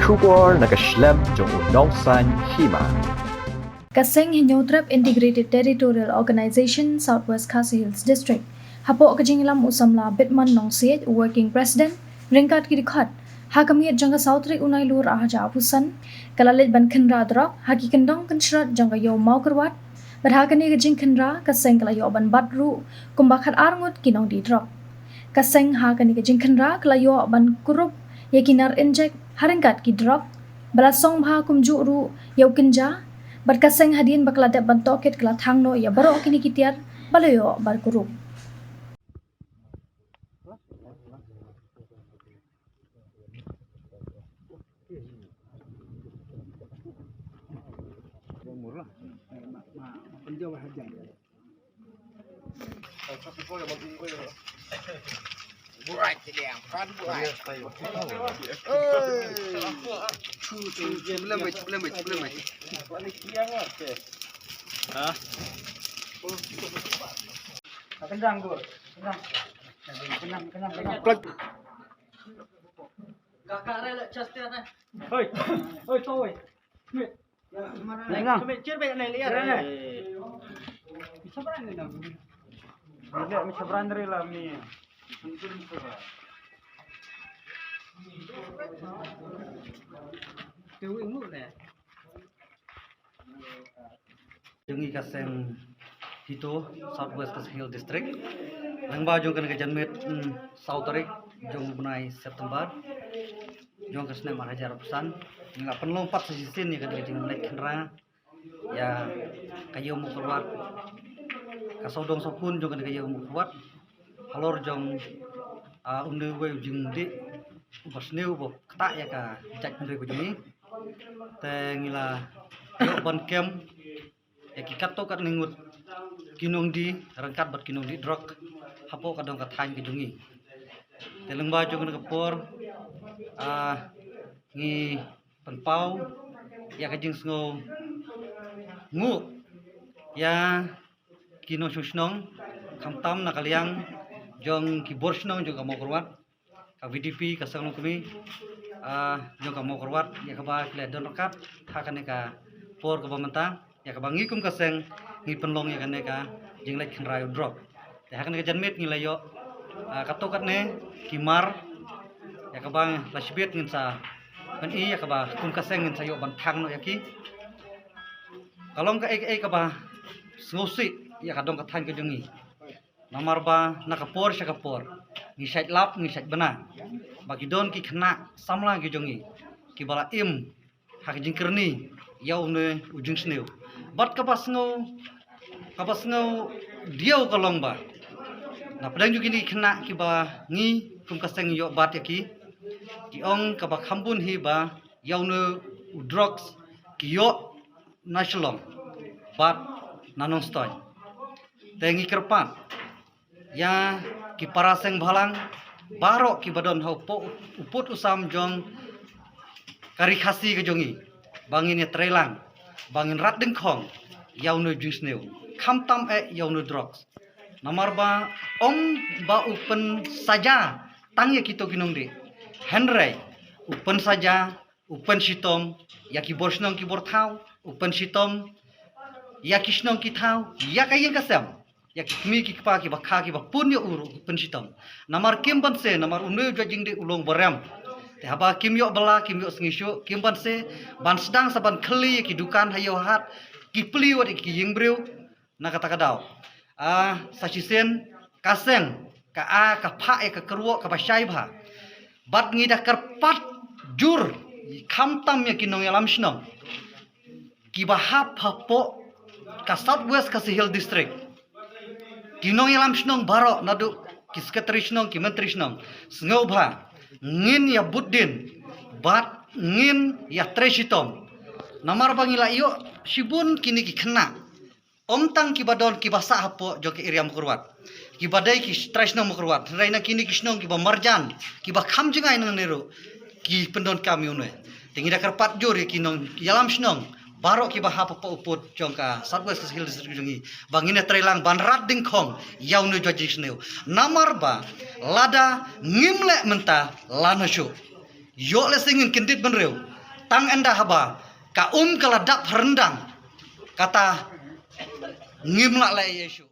Shubor nakaslem jong unongsan hima. Kaseng Hinyotrap Integrated Territorial Organization Southwest Khasi Hills District. Hapo kajinglam usamla Bitman Nongsiet Working President Ringkat Kidikhat. Hakamiat jangka Southri Unailur Ahaja Apusan. Kalalit ban Kendra drop. Haki kendong kenshrat jangka yo mau kerwat. Berhakani kajing Kendra kaseng kalayo ban badru. Kumbakat arngut kinong di drop. Kaseng hakani kajing Kendra kalayo ban kurup. Yakinar injek haringkat ki drop. Balasong bha kumju ru yau kenja. Berkaseng hadian bakaladat bantoket kelatang no ya baru kini kitiar balayo barkurup. Buat dia, kan buat. Belum. Hah? Kendang tu. Kendang. Kakak rela Justin eh. Oi, toy. Nang cuma cer baik naik liar. Bisa berani dah. Lihat macam berani lah ni. Tu ingut dah. Jungi kaseng hito Southwest Khasi Hills District. Langba jong kan kejanmet South Tarik jong bunai September. Jong kasne marajar pesan. Nggak penlompat sejisin ya kan kejing naik kendra. Ya kayu mau keluar. Kasodong sopun jong kan kayu mau keluar. Halor jong unde we jing di basneu bo ketak ya ka jak unde ko jumi. Tengila yo ban kem ya kikat to kat ningut kinong di rangkat bat kinong di drok hapo kadang kathain ke jungi teleng ba jong ke por ngi penpau ya kajing sngo ngu ya kinong susnong kamtam nakaliang jong ki borsnong jong kamo korwat ka VDP kasang kami jong kamo korwat ya ka ba kle don rakat hakane ka por ka bamanta ya ka bangi kum kaseng ngi penlong ya kane ka jing lek rayo drop ya hakane ka janmet ngi layo katokat ne kimar ya ka bang lasbet ngin sa ban i ya ka ba kum kaseng ngin sayo ban thang no yaki kalong ka ka ba ngosi ya ka dong ka thang ka jungi namar ba nakapor siya kapor ngi sait lap ngi sait bana bagi don ki khna samla ki jungi ki bala im hak jing kerni yaw ne ujung sneu bat kabasngo diau kalong ba na pedang juga ni kena ki ba ngi kum kaseng yo bat yaki ki ong ka ba khambun hi ba yaw ne drugs ki yo national bat nanong stoy tengi kerpat ya ki paraseng bhalang barok ki badon hau po uput usam jong kari khasi ke jongi bangin ya trelang bangin rat dengkong yaw no jusneu khamtam yaw no drugs namar ba ba open saja tang ya kito kinong de henry open saja open sitom ya ki borsnong ki borthau open sitom ya kisnong ki thau ya kayen kasam ya kimi ki pa ki bakha ki ba punyo uru open sitom namar kimban se namar unde jajing de ulong boram haba kimyo bala kimyo sengisyo kimban se ban sedang saban khli ki dukan hayo hat ki pli wat ki yingbreu na kata kadau sachisen kaseng ka ka pha ka kerwo ka basai bha bat ngi da karpat jur khamtam ya kinong yalam shnong ki ba hap hapo ka Southwest Khasi Hills District kinong yalam shnong baro nadu ki sekretari shnong ki menteri shnong sngo bha ngin ya buddin bat ngin ya tresitom namar bangila iyo sibun kini ki khna omtang ki badon ki basa hapo jo ki iriam kurwat ki badai ki tresno kurwat raina kini kisnong ki ba marjan ki ba khamjingai nang neru ki pendon kami unwe tingi da karpat jor ki nong yalam snong baro ki ba hapo uput jongka Southwest Khasi Hills District jongi bangine trelang banrat dingkhong yaunu jo jisneu namar ba lada ngimle menta lanashu yo le singin kendit benreu tang enda haba ka kaladap rendang kata ngimla la Yesu